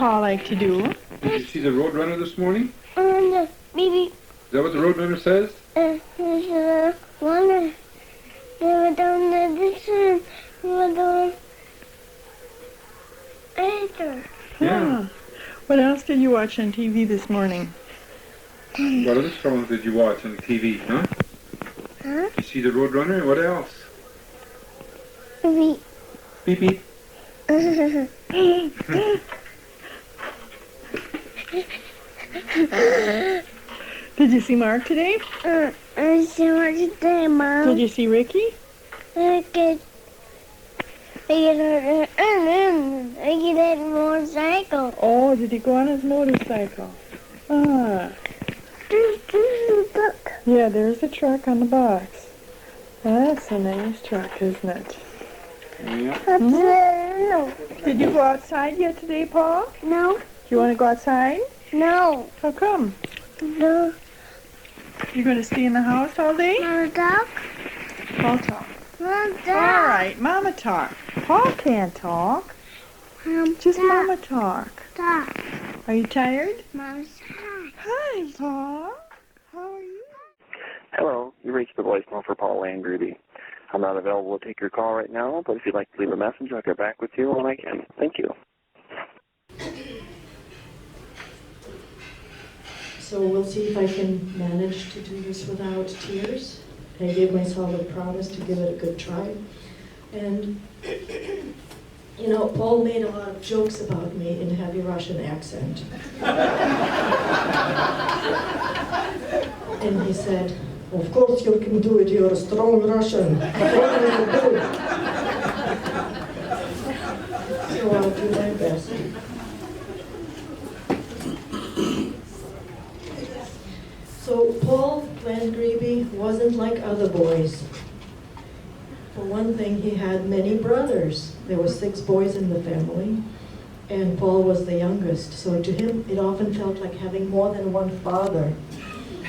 Paul like to do? Did you see the Roadrunner this morning? Maybe. Is that what the Roadrunner says? Wonder. They were down the distance. They were down later. Yeah. What else did you watch on TV this morning? What other songs did you watch on TV, huh? Huh? You see the Roadrunner? What else? Maybe. Beep beep. Did you see Mark today? I see what today, Mom. Did you see Ricky? I get that motorcycle. Oh, did he go on his motorcycle? Ah. Look. Yeah, there's a truck on the box. That's a nice truck, isn't it? Yeah. No. Did you go outside yet today, Paul? No. Do you want to go outside? No. How come? No. You're going to stay in the house all day? Mama talk. Paul talk. Mama talk. All right, Mama talk. Paul can't talk. Just Mama talk. Talk. Are you tired? Mama talk. Hi, Paul. How are you? Hello, you reached the voicemail for Paul Landgrebe. I'm not available to take your call right now, but if you'd like to leave a message, I'll get back with you when I can. Thank you. So we'll see if I can manage to do this without tears. I gave myself a promise to give it a good try. And, you know, Paul made a lot of jokes about me in heavy Russian accent. And he said, "Of course you can do it, you're a strong Russian. What will you do?" So I'll do my best. So Paul Landgrebe wasn't like other boys. For one thing, he had many brothers. There were 6 boys in the family, and Paul was the youngest. So to him, it often felt like having more than one father,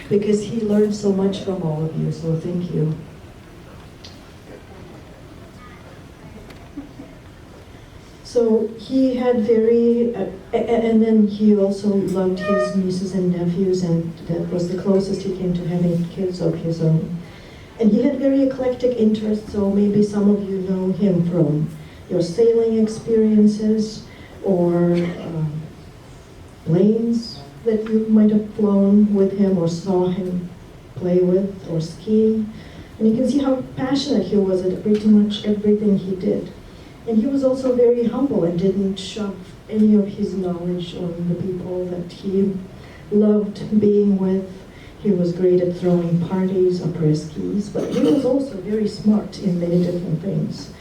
because he learned so much from all of you, so thank you. So he had and then he also loved his nieces and nephews, and that was the closest he came to having kids of his own. And he had very eclectic interests, so maybe some of you know him from your sailing experiences, or planes that you might have flown with him or saw him play with, or skiing. And you can see how passionate he was at pretty much everything he did. And he was also very humble and didn't shove any of his knowledge on the people that he loved being with. He was great at throwing parties, après-skis, but he was also very smart in many different things.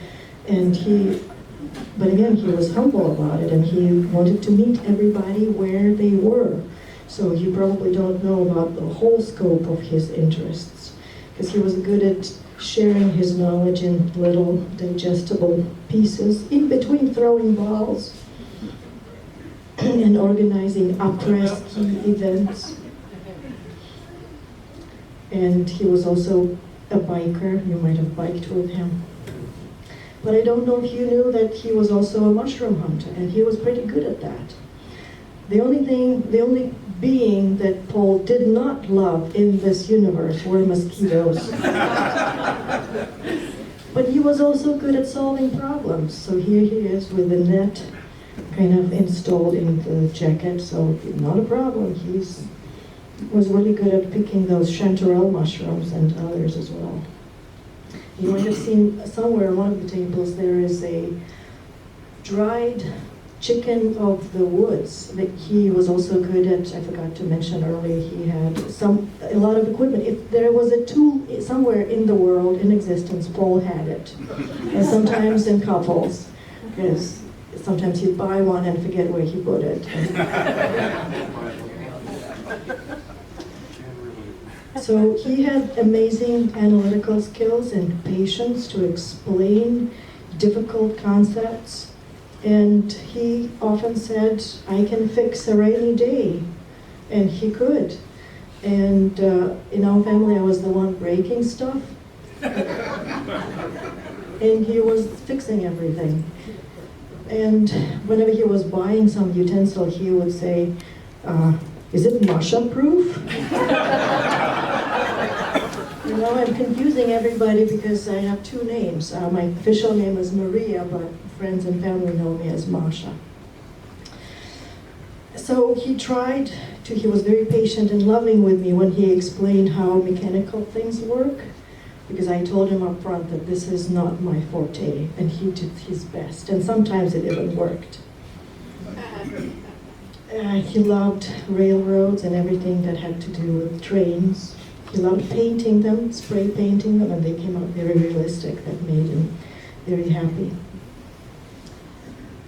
But again, he was humble about it, and he wanted to meet everybody where they were. So you probably don't know about the whole scope of his interests, because he was good at sharing his knowledge in little digestible pieces, in between throwing balls and organizing après-ski events. And he was also a biker. You might have biked with him. But I don't know if you knew that he was also a mushroom hunter, and he was pretty good at that. The only being that Paul did not love in this universe were mosquitoes. But he was also good at solving problems. So here he is with the net kind of installed in the jacket, so not a problem. He was really good at picking those chanterelle mushrooms and others as well. You might have seen somewhere on one of the tables there is a dried chicken of the woods that he was also good at. I forgot to mention earlier, he had a lot of equipment. If there was a tool somewhere in the world in existence, Paul had it. And sometimes in couples, because sometimes he'd buy one and forget where he put it. So he had amazing analytical skills and patience to explain difficult concepts. And he often said, "I can fix a rainy day." And he could. And in our family, I was the one breaking stuff. And he was fixing everything. And whenever he was buying some utensil, he would say, is it Masha-proof? You know, I'm confusing everybody because I have two names. My official name is Maria, but friends and family know me as Masha. So he was very patient and loving with me when he explained how mechanical things work, because I told him up front that this is not my forte, and he did his best, and sometimes it even worked. He loved railroads and everything that had to do with trains. He loved painting them, spray painting them, and they came out very realistic. That made him very happy.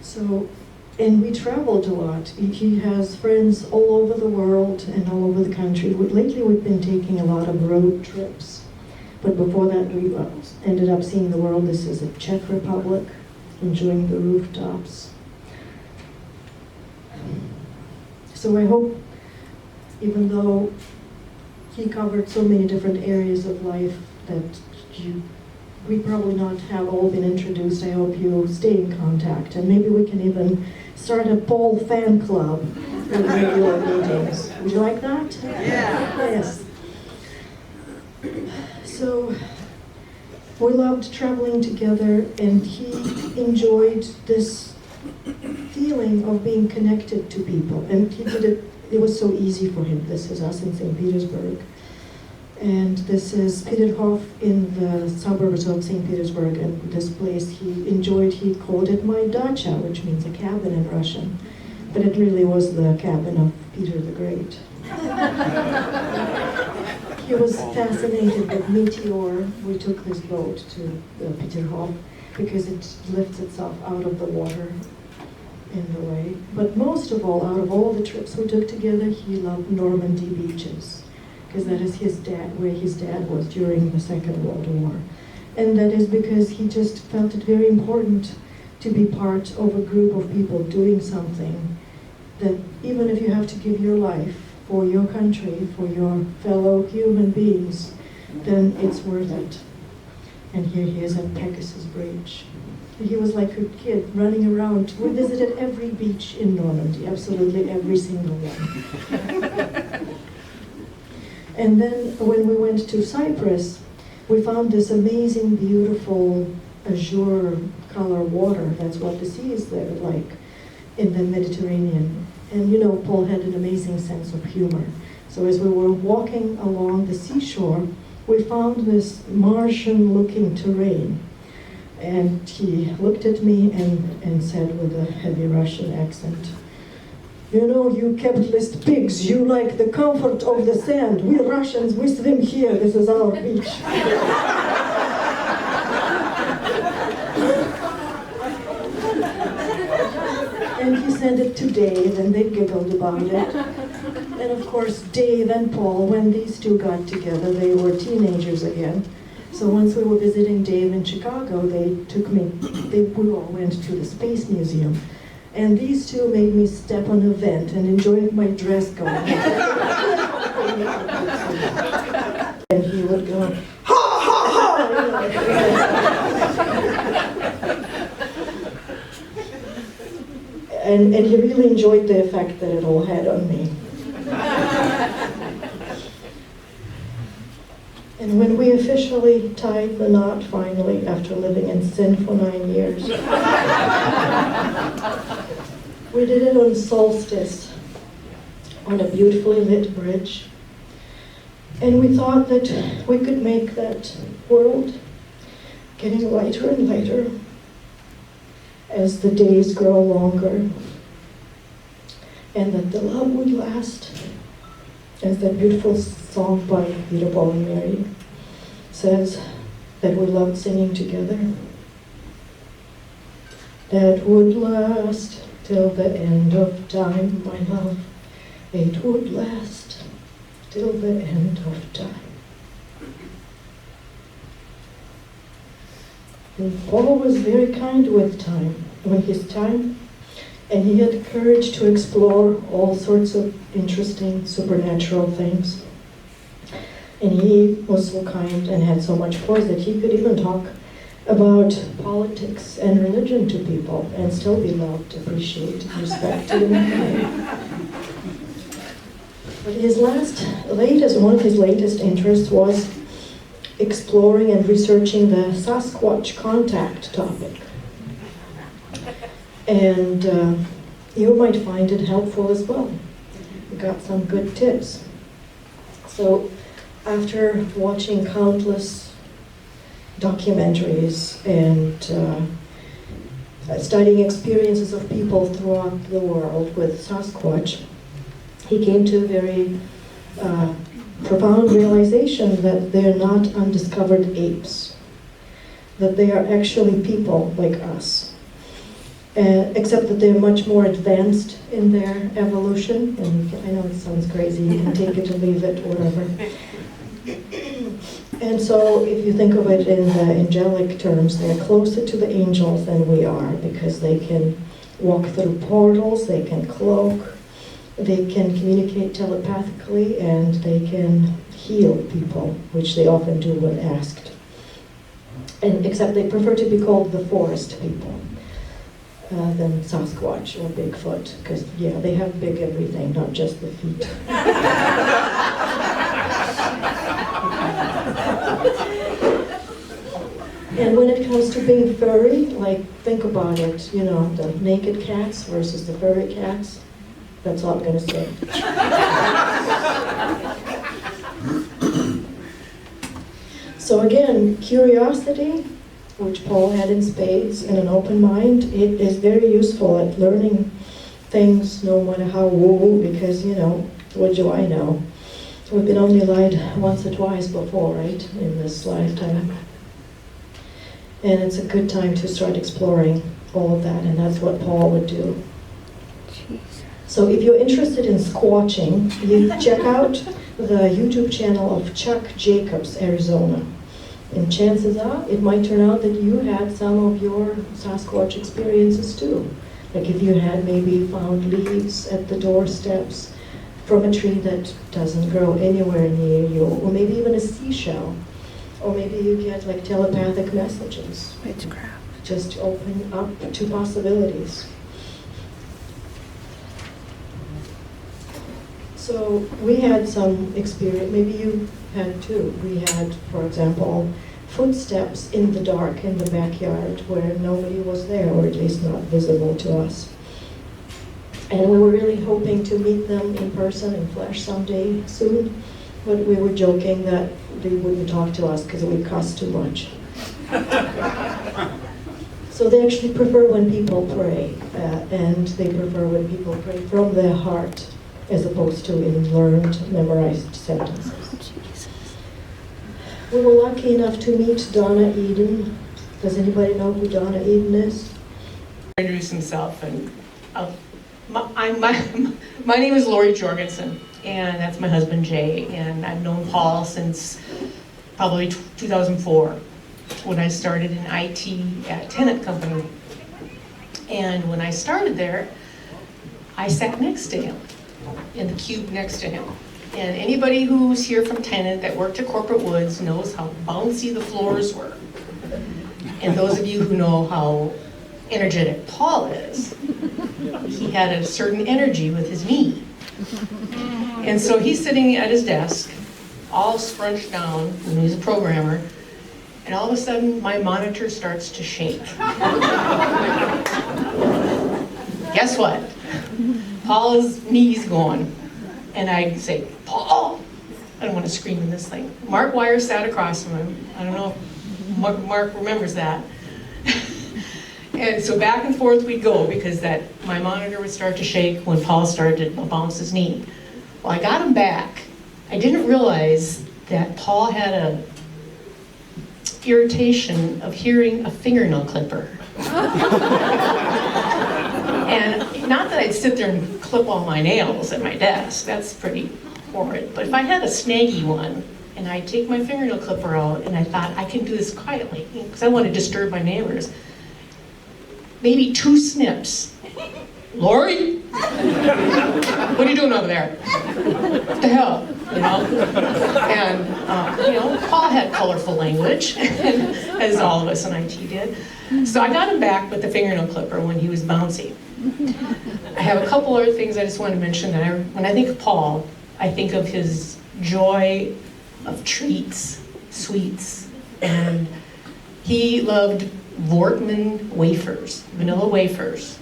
So, and we traveled a lot. He has friends all over the world and all over the country. Lately we've been taking a lot of road trips. But before that we ended up seeing the world. This is the Czech Republic, enjoying the rooftops. So I hope, even though he covered so many different areas of life that we probably not have all been introduced, I hope you stay in contact, and maybe we can even start a Paul fan club with regular meetings. Would you like that? Yeah. Yes. So we loved traveling together, and he enjoyed this feeling of being connected to people, and he did it. It was so easy for him. This is us in St. Petersburg, and this is Peterhof in the suburbs of St. Petersburg, and this place he enjoyed. He called it my dacha, which means a cabin in Russian, but it really was the cabin of Peter the Great. He was fascinated with Meteor. We took this boat to Peterhof because it lifts itself out of the water in the way. But most of all, out of all the trips we took together, he loved Normandy beaches, because that is where his dad was during the Second World War. And that is because he just felt it very important to be part of a group of people doing something that, even if you have to give your life for your country, for your fellow human beings, then it's worth it. And here he is at Pegasus Bridge. He was like a kid running around. We visited every beach in Normandy, absolutely every single one. And then when we went to Cyprus, we found this amazing, beautiful azure color water. That's what the sea is there like in the Mediterranean. And you know, Paul had an amazing sense of humor. So as we were walking along the seashore, we found this Martian-looking terrain. And he looked at me and said with a heavy Russian accent, "You know, you capitalist pigs, you like the comfort of the sand. We Russians, we swim here. This is our beach." And he sent it to Dave, and they giggled about it. And of course, Dave and Paul, when these two got together, they were teenagers again. So once we were visiting Dave in Chicago, we all went to the Space Museum. And these two made me step on a vent and enjoy my dress going. And he would go, "Ha, ha, ha!" And he really enjoyed the effect that it all had on me. And when we officially tied the knot, finally, after living in sin for 9 years, we did it on solstice, on a beautifully lit bridge. And we thought that we could make that world getting lighter and lighter as the days grow longer, and that the love would last, as that beautiful song by Peter, Paul, and Mary says, that we loved singing together. That would last till the end of time, my love. It would last till the end of time. And Paul was very kind with time, and he had courage to explore all sorts of interesting supernatural things. And he was so kind and had so much force that he could even talk about politics and religion to people and still be loved, appreciated, respected, and admired. But one of his latest interests was exploring and researching the Sasquatch contact topic. And you might find it helpful as well. We got some good tips. So after watching countless documentaries and studying experiences of people throughout the world with Sasquatch, he came to a very profound realization that they're not undiscovered apes, that they are actually people like us, except that they're much more advanced in their evolution. And I know it sounds crazy, you can take it or leave it, whatever. And so if you think of it in the angelic terms, they're closer to the angels than we are, because they can walk through portals, they can cloak, they can communicate telepathically, and they can heal people, which they often do when asked. And except they prefer to be called the forest people than Sasquatch or Bigfoot, because yeah, they have big everything, not just the feet. And when it comes to being furry, like, think about it, you know, the naked cats versus the furry cats. That's all I'm going to say. So again, curiosity, which Paul had in spades, and an open mind, it is very useful at learning things, no matter how woo-woo, because, you know, what do I know? We've been only lied once or twice before, right, in this lifetime. And it's a good time to start exploring all of that, and that's what Paul would do. So if you're interested in squatching, you check out the YouTube channel of Chuck Jacobs, Arizona. And chances are, it might turn out that you had some of your Sasquatch experiences too. Like if you had maybe found leaves at the doorsteps from a tree that doesn't grow anywhere near you, or maybe even a seashell. Or maybe you get like telepathic messages. Witchcraft. Just open up to possibilities. So we had some experience, maybe you had too. We had, for example, footsteps in the dark in the backyard where nobody was there, or at least not visible to us. And we were really hoping to meet them in person, in flesh someday soon, but we were joking that they wouldn't talk to us because it would cost too much. So they actually prefer when people pray, and they prefer when people pray from their heart, as opposed to in learned, memorized sentences. We were lucky enough to meet Donna Eden. Does anybody know who Donna Eden is? Introduce himself, and my name is Lori Jorgensen, and that's my husband Jay, and I've known Paul since probably 2004 when I started in IT at Tenant Company. And when I started there, I sat next to him, in the cube next to him. And anybody who's here from Tenant that worked at Corporate Woods knows how bouncy the floors were. And those of you who know how energetic Paul is, he had a certain energy with his knee. And so he's sitting at his desk, all scrunched down, and he's a programmer, and all of a sudden my monitor starts to shake. Guess what? Paul's knee's going. And I say, Paul! I don't want to scream in this thing. Mark Wire sat across from him. I don't know if Mark remembers that. And so back and forth we'd go, because my monitor would start to shake when Paul started to bounce his knee. Well, I got him back. I didn't realize that Paul had a irritation of hearing a fingernail clipper. And not that I'd sit there and clip all my nails at my desk, that's pretty horrid, but if I had a snaggy one, and I'd take my fingernail clipper out, and I thought, I can do this quietly, because I want to disturb my neighbors. Maybe 2 snips, Lori? What are you doing over there? What the hell? You know? And, you know, Paul had colorful language, as all of us in IT did. So I got him back with the fingernail clipper when he was bouncy. I have a couple other things I just want to mention. That when I think of Paul, I think of his joy of treats, sweets, and he loved Vortman wafers, vanilla wafers.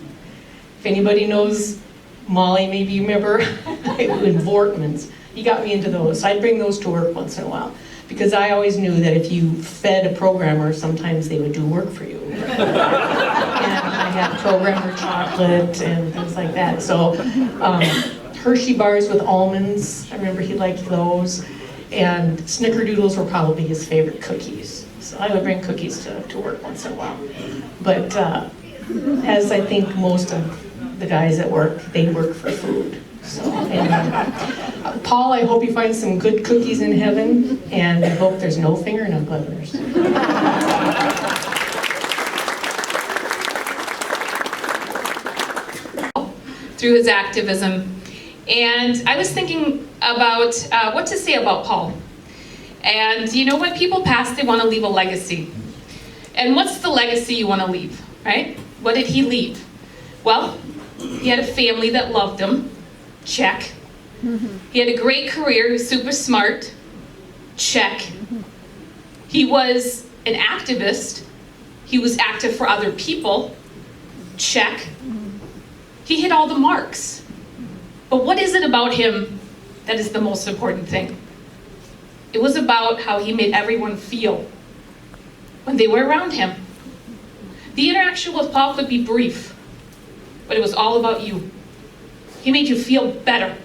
If anybody knows Molly, maybe you remember, in Vortmans, he got me into those. So I'd bring those to work once in a while, because I always knew that if you fed a programmer, sometimes they would do work for you. And I had programmer chocolate and things like that. So Hershey bars with almonds, I remember he liked those. And snickerdoodles were probably his favorite cookies. So I would bring cookies to work once in a while. But as I think most of the guys at work, they work for food. So, and, Paul, I hope you find some good cookies in heaven, and I hope there's no fingernail clippers. Through his activism. And I was thinking about what to say about Paul. And you know, when people pass, they want to leave a legacy. And what's the legacy you want to leave, right? What did he leave? Well, he had a family that loved him. Check. He had a great career. He was super smart. Check. He was an activist. He was active for other people. Check. He hit all the marks. But what is it about him that is the most important thing? It was about how he made everyone feel when they were around him. The interaction with Paul could be brief, but it was all about you. He made you feel better.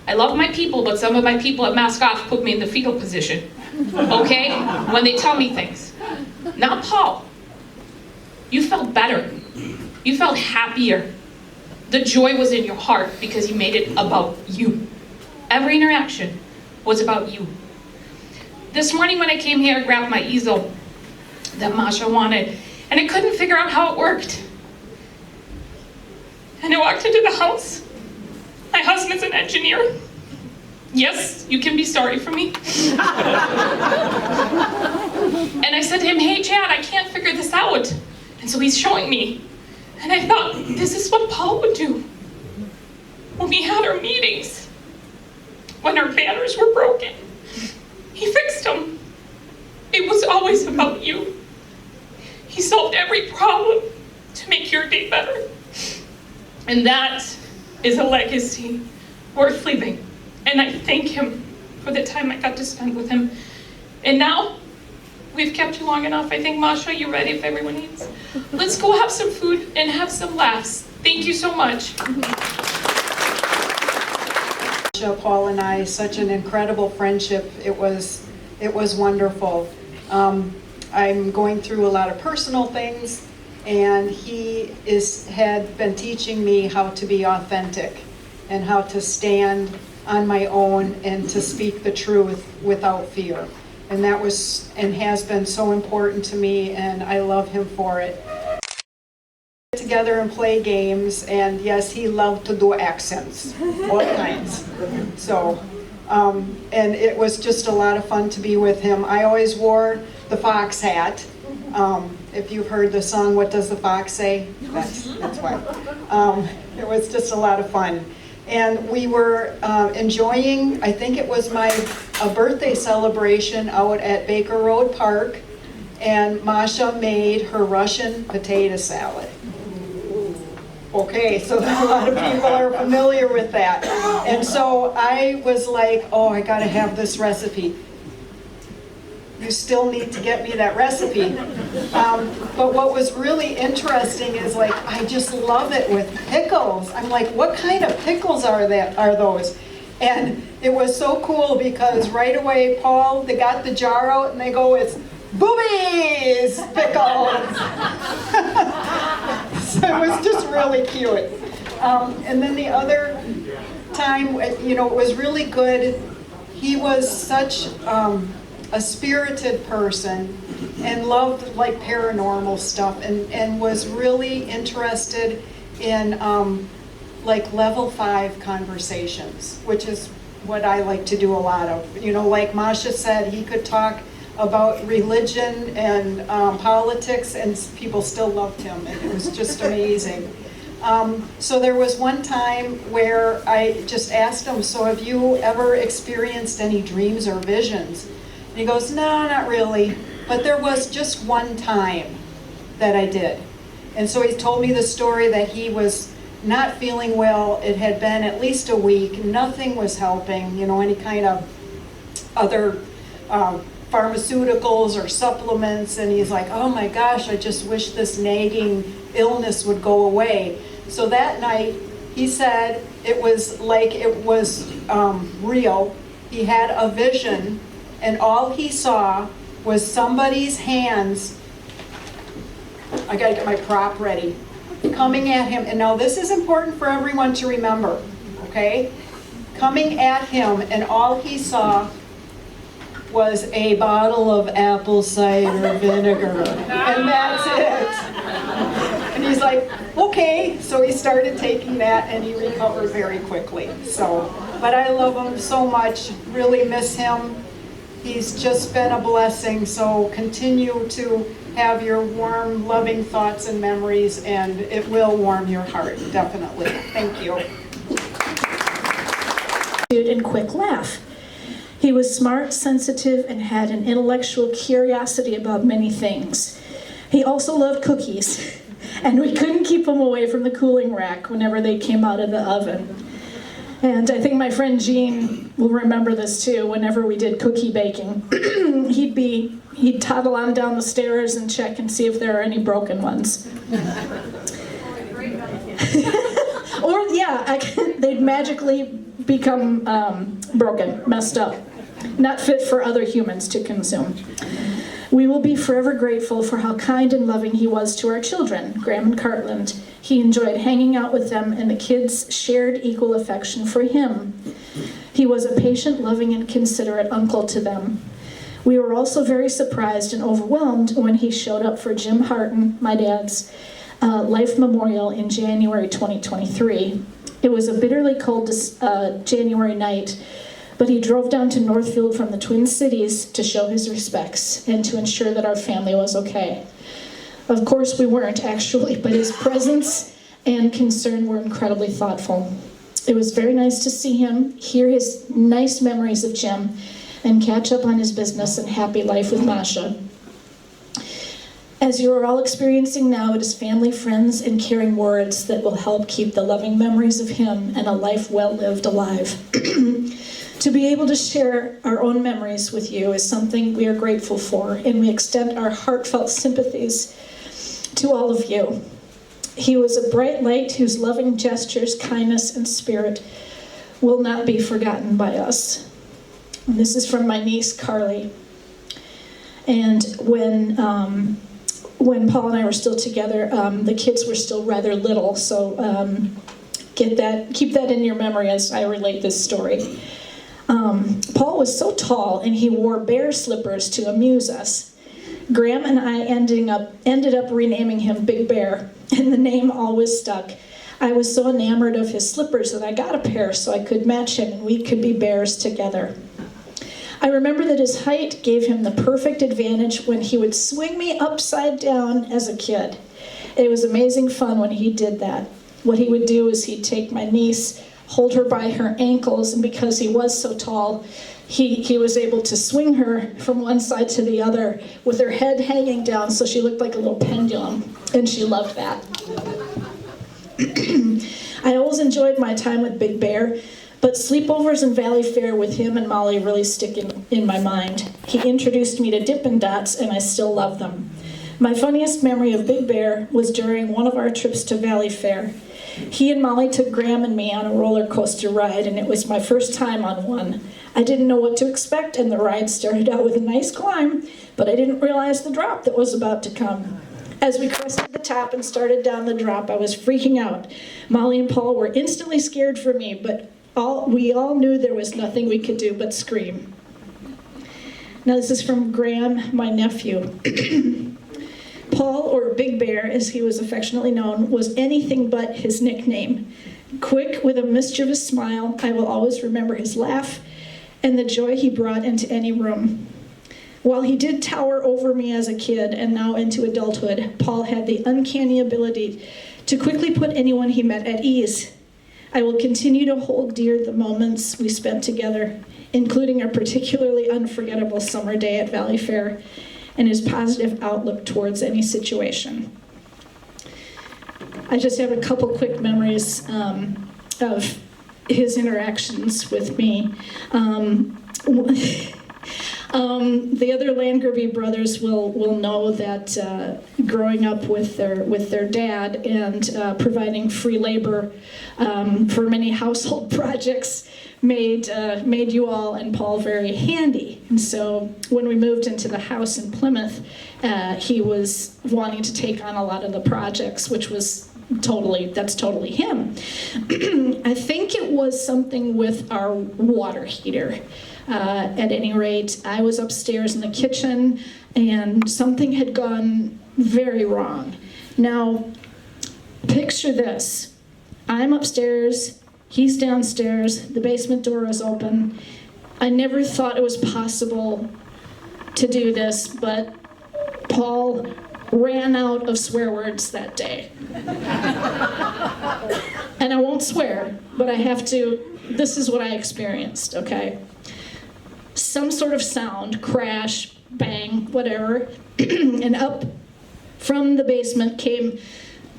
I love my people, but some of my people at Mask Off put me in the fetal position, okay? When they tell me things. Not Paul. You felt better. You felt happier. The joy was in your heart because you made it about you. Every interaction was about you. This morning when I came here, I grabbed my easel that Masha wanted, and I couldn't figure out how it worked. And I walked into the house. My husband's an engineer. Yes, you can be sorry for me. And I said to him, hey Chad, I can't figure this out. And so he's showing me. And I thought, this is what Paul would do when we had our meetings, when our banners were broken. He fixed them. It was always about you. He solved every problem to make your day better. And that is a legacy worth leaving. And I thank him for the time I got to spend with him. And now, we've kept you long enough. I think, Masha, you ready if everyone eats? Let's go have some food and have some laughs. Thank you so much. Paul and I, such an incredible friendship. It was wonderful. I'm going through a lot of personal things, and he had been teaching me how to be authentic and how to stand on my own and to speak the truth without fear. And that was and has been so important to me, and I love him for it. Together and play games, and yes, he loved to do accents, all kinds. So, and it was just a lot of fun to be with him. I always wore the fox hat. If you've heard the song, What Does the Fox Say? That's why. It was just a lot of fun. And we were enjoying, I think it was a birthday celebration out at Baker Road Park, and Masha made her Russian potato salad. Okay, so a lot of people are familiar with that. And so I was like, oh, I gotta have this recipe. You still need to get me that recipe. But what was really interesting is, like, I just love it with pickles. I'm like, what kind of pickles are those? And it was so cool because right away, Paul, they got the jar out and they go, it's boobies pickles. So it was just really cute. And then the other time, you know, it was really good. He was such a spirited person and loved like paranormal stuff and was really interested in like level 5 conversations, which is what I like to do a lot of. You know, like Masha said, he could talk about religion and politics, and people still loved him, and it was just amazing. So there was one time where I just asked him, so have you ever experienced any dreams or visions? And he goes, no, not really, but there was just one time that I did. And so he told me the story that he was not feeling well. It had been at least a week. Nothing was helping, you know, any kind of other pharmaceuticals or supplements. And he's like, oh my gosh, I just wish this nagging illness would go away. So that night, he said it was like it was real. He had a vision, and all he saw was somebody's hands. I gotta get my prop ready. Coming at him, and now this is important for everyone to remember, okay? Coming at him, and all he saw was a bottle of apple cider vinegar, and that's it. And he's like, okay, so he started taking that, and he recovered very quickly. So, but I love him so much, really miss him. He's just been a blessing, so continue to have your warm, loving thoughts and memories, and it will warm your heart, definitely. Thank you. And quick laugh. He was smart, sensitive, and had an intellectual curiosity about many things. He also loved cookies, and we couldn't keep him away from the cooling rack whenever they came out of the oven. And I think my friend Jean will remember this too. Whenever we did cookie baking, he'd toddle on down the stairs and check and see if there are any broken ones. Or they'd magically become broken, messed up, not fit for other humans to consume. We will be forever grateful for how kind and loving he was to our children, Graham and Cartland. He enjoyed hanging out with them, and the kids shared equal affection for him. He was a patient, loving, and considerate uncle to them. We were also very surprised and overwhelmed when he showed up for Jim Harton, my dad's, life memorial in January 2023. It was a bitterly cold January night, but he drove down to Northfield from the Twin Cities to show his respects and to ensure that our family was okay. Of course, we weren't actually, but his presence and concern were incredibly thoughtful. It was very nice to see him, hear his nice memories of Jim, and catch up on his business and happy life with Masha. As you are all experiencing now, it is family, friends, and caring words that will help keep the loving memories of him and a life well lived alive. To be able to share our own memories with you is something we are grateful for, and we extend our heartfelt sympathies to all of you. He was a bright light whose loving gestures, kindness, and spirit will not be forgotten by us. And this is from my niece, Carly. And when Paul and I were still together, the kids were still rather little, so keep that in your memory as I relate this story. Paul was so tall, and he wore bear slippers to amuse us. Graham and I ended up renaming him Big Bear, and the name always stuck. I was so enamored of his slippers that I got a pair so I could match him, and we could be bears together. I remember that his height gave him the perfect advantage when he would swing me upside down as a kid. It was amazing fun when he did that. What he would do is he'd take my niece, hold her by her ankles, and because he was so tall, he was able to swing her from one side to the other with her head hanging down so she looked like a little pendulum, and she loved that. I always enjoyed my time with Big Bear, but sleepovers and Valley Fair with him and Molly really stick in my mind. He introduced me to Dippin' Dots, and I still love them. My funniest memory of Big Bear was during one of our trips to Valley Fair. He and Molly took Graham and me on a roller coaster ride, and it was my first time on one. I didn't know what to expect, and the ride started out with a nice climb, but I didn't realize the drop that was about to come. As we crested the top and started down the drop, I was freaking out. Molly and Paul were instantly scared for me, but we all knew there was nothing we could do but scream. Now this is from Graham, my nephew. Paul, or Big Bear as he was affectionately known, was anything but his nickname. Quick with a mischievous smile, I will always remember his laugh and the joy he brought into any room. While he did tower over me as a kid and now into adulthood, Paul had the uncanny ability to quickly put anyone he met at ease. I will continue to hold dear the moments we spent together, including a particularly unforgettable summer day at Valley Fair and his positive outlook towards any situation. I just have a couple quick memories of his interactions with me. The other Landgrebe brothers will know that growing up with their dad and providing free labor for many household projects made you all and Paul very handy. And so when we moved into the house in Plymouth, he was wanting to take on a lot of the projects, which was that's totally him. I think it was something with our water heater. At any rate, I was upstairs in the kitchen and something had gone very wrong. Now, picture this. I'm upstairs, he's downstairs, the basement door is open. I never thought it was possible to do this, but Paul ran out of swear words that day. And I won't swear, but I have to, this is what I experienced, okay? Some sort of sound, crash, bang, whatever, and up from the basement came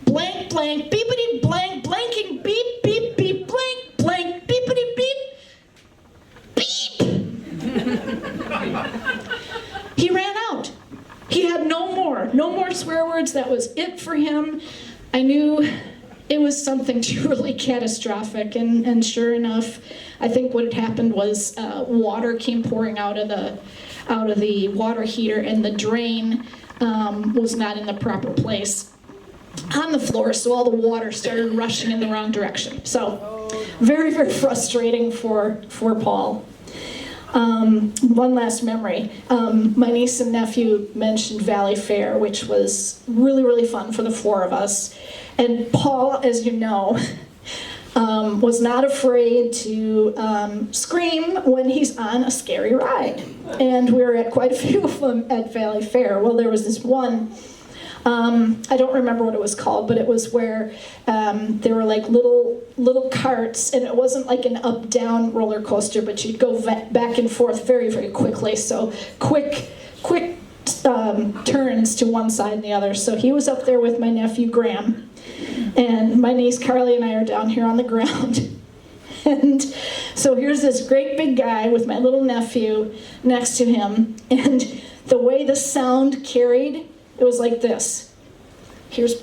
blank, blank, beepity blank, blanking, beep, beep, beep, blank, blank, beepity beep, beep. He ran out. He had no more swear words. That was it for him. I knew it was something truly catastrophic, and sure enough, I think what had happened was water came pouring out of the water heater, and the drain was not in the proper place on the floor, so all the water started rushing in the wrong direction. So very, very frustrating for Paul. One last memory. My niece and nephew mentioned Valley Fair, which was really, really fun for the four of us. And Paul, as you know, was not afraid to scream when he's on a scary ride. And we were at quite a few of them at Valley Fair. Well, there was this one, I don't remember what it was called, but it was where there were like little carts, and it wasn't like an up-down roller coaster, but you'd go back and forth very, very quickly. So quick turns to one side and the other. So he was up there with my nephew Graham, and my niece Carly and I are down here on the ground. And so here's this great big guy with my little nephew next to him, and the way the sound carried, it was like this. Here's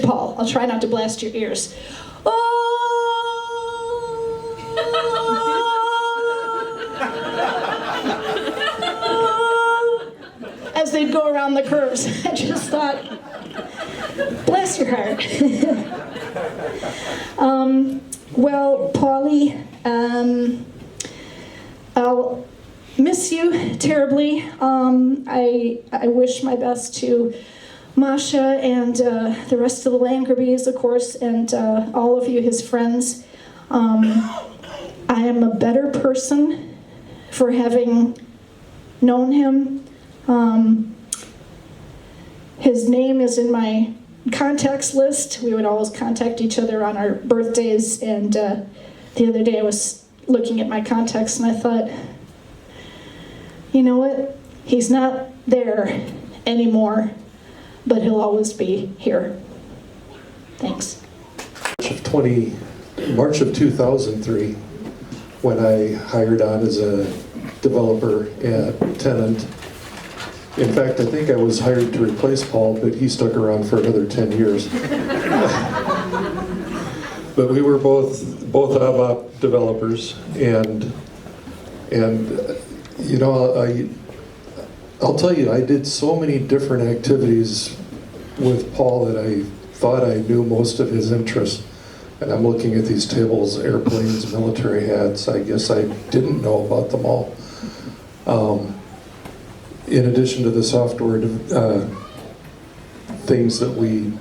Paul. I'll try not to blast your ears. As they'd go around the curves. I just thought, bless your heart. Well, Paulie, I'll miss you terribly. I wish my best to Masha and the rest of the Landgrebes, of course, and all of you, his friends. I am a better person for having known him. His name is in my contacts list. We would always contact each other on our birthdays, and the other day I was looking at my contacts and I thought, you know what? He's not there anymore, but he'll always be here. Thanks. March of 2003, when I hired on as a developer at Tenant. In fact, I think I was hired to replace Paul, but he stuck around for another 10 years. But we were both ABAP developers, and you know, I'll tell you, I did so many different activities with Paul that I thought I knew most of his interests. And I'm looking at these tables: airplanes, military hats. I guess I didn't know about them all. In addition to the software things that we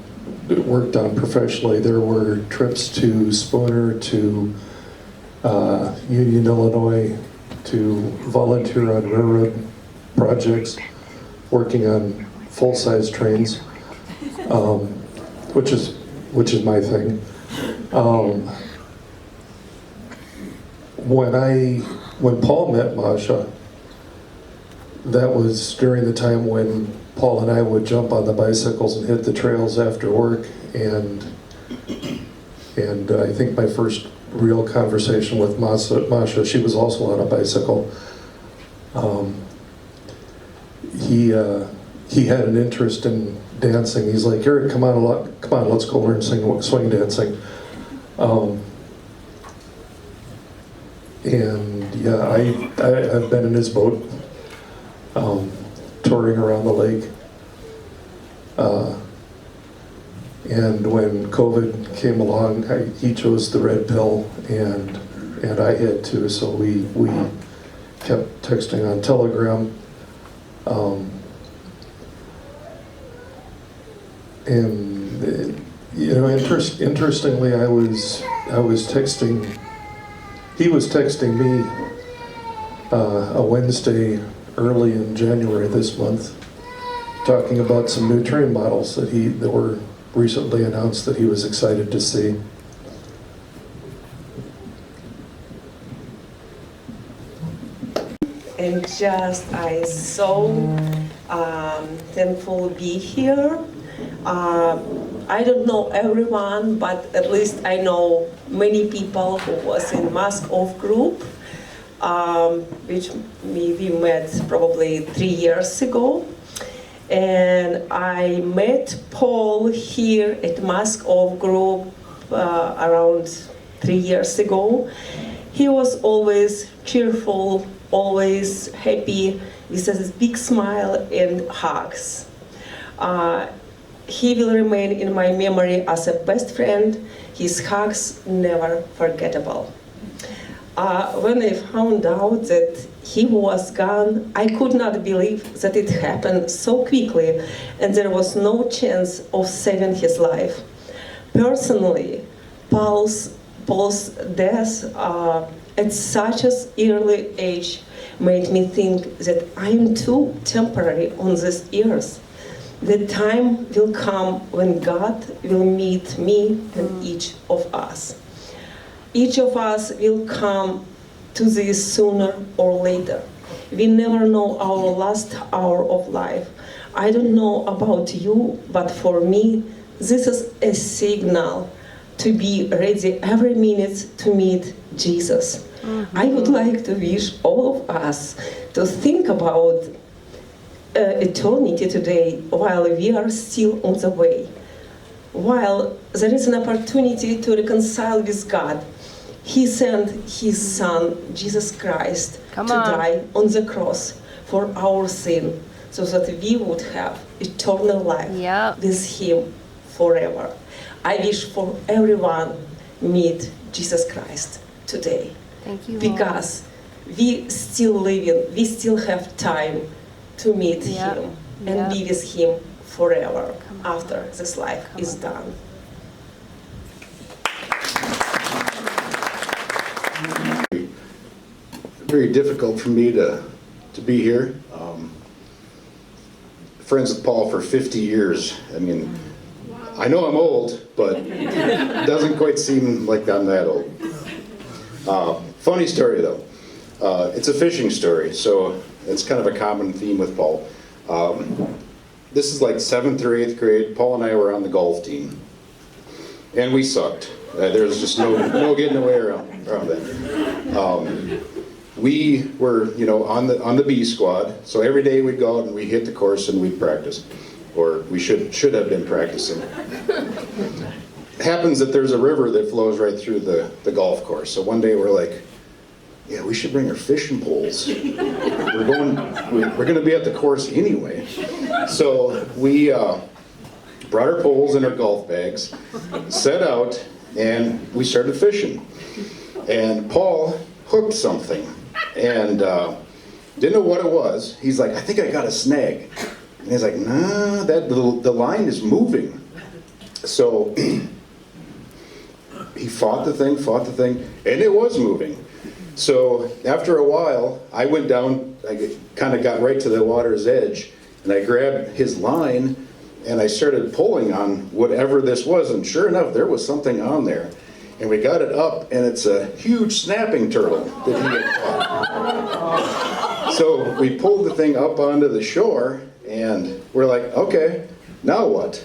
worked on professionally. There were trips to Spooner, to Union, Illinois, to volunteer on railroad projects, working on full-size trains, which is my thing. When Paul met Masha, that was during the time when Paul and I would jump on the bicycles and hit the trails after work, and I think my first real conversation with Masha, she was also on a bicycle. He had an interest in dancing. He's like, Eric, come on, let's go learn swing dancing. And yeah, I've been in his boat, touring around the lake. And when COVID came along, he chose the red pill, and I had too. So we kept texting on Telegram. And you know, interestingly, I was texting. He was texting me a Wednesday early in January this month, talking about some new train models that were recently announced that he was excited to see. And I so thankful to be here. I don't know everyone, but at least I know many people who was in Mask Off group, which we met probably 3 years ago. And I met Paul here at Mask Off group around 3 years ago. He was always cheerful, always happy, with a big smile and hugs. He will remain in my memory as a best friend. His hugs never forgettable. When I found out that he was gone, I could not believe that it happened so quickly and there was no chance of saving his life. Personally, Paul's death at such an early age made me think that I am too temporary on this earth. The time will come when God will meet me and each of us. Each of us will come to this sooner or later. We never know our last hour of life. I don't know about you, but for me, this is a signal to be ready every minute to meet Jesus. I would like to wish all of us to think about eternity today while we are still on the way. While there is an opportunity to reconcile with God, He sent His Son, Jesus Christ, to die on the cross for our sin, so that we would have eternal life with Him forever. I wish for everyone meet Jesus Christ today. Thank you, because we still living, we still have time to meet Him and be with Him forever after this life is done. Very difficult for me to be here. Friends with Paul for 50 years. I mean, I know I'm old, but it doesn't quite seem like I'm that old. Funny story though. It's a fishing story, so it's kind of a common theme with Paul. This is like 7th or 8th grade. Paul and I were on the golf team, and we sucked. There was just no getting away around that. We were, you know, on the B squad, so every day we'd go out and we'd hit the course and we'd practice, or we should have been practicing. It happens that there's a river that flows right through the golf course. So one day we're like, yeah, we should bring our fishing poles. We're going to be at the course anyway. So we brought our poles and our golf bags, set out, and we started fishing. And Paul hooked something and didn't know what it was. He's like, I think I got a snag. And he's like, nah, the line is moving. So he fought the thing, and it was moving. So after a while, I went down, I kind of got right to the water's edge, and I grabbed his line, and I started pulling on whatever this was, and sure enough, there was something on there. And we got it up, and it's a huge snapping turtle that he had caught. So we pulled the thing up onto the shore, and we're like, okay, now what?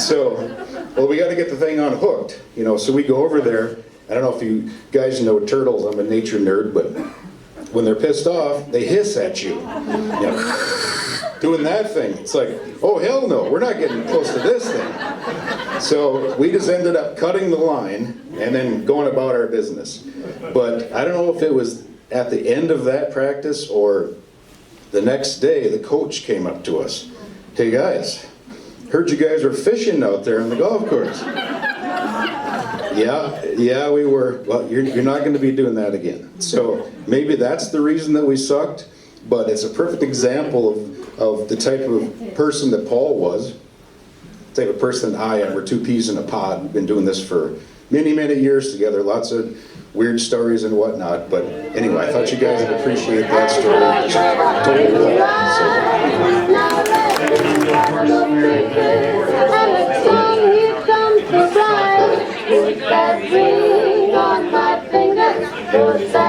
So, well, we got to get the thing unhooked, you know, so we go over there. I don't know if you guys know turtles, I'm a nature nerd, but when they're pissed off, they hiss at you. You know, doing that thing. It's like, oh, hell no, we're not getting close to this thing. So we just ended up cutting the line and then going about our business. But I don't know if it was at the end of that practice or the next day, the coach came up to us. Hey guys, heard you guys were fishing out there on the golf course. Yeah, we were. Well, you're not going to be doing that again. So maybe that's the reason that we sucked, but it's a perfect example of the type of person that Paul was, the type of person that I am. We're two peas in a pod. We've been doing this for many, many years together, lots of weird stories and whatnot. But anyway, I thought you guys would appreciate that story. Put that ring on my finger, put that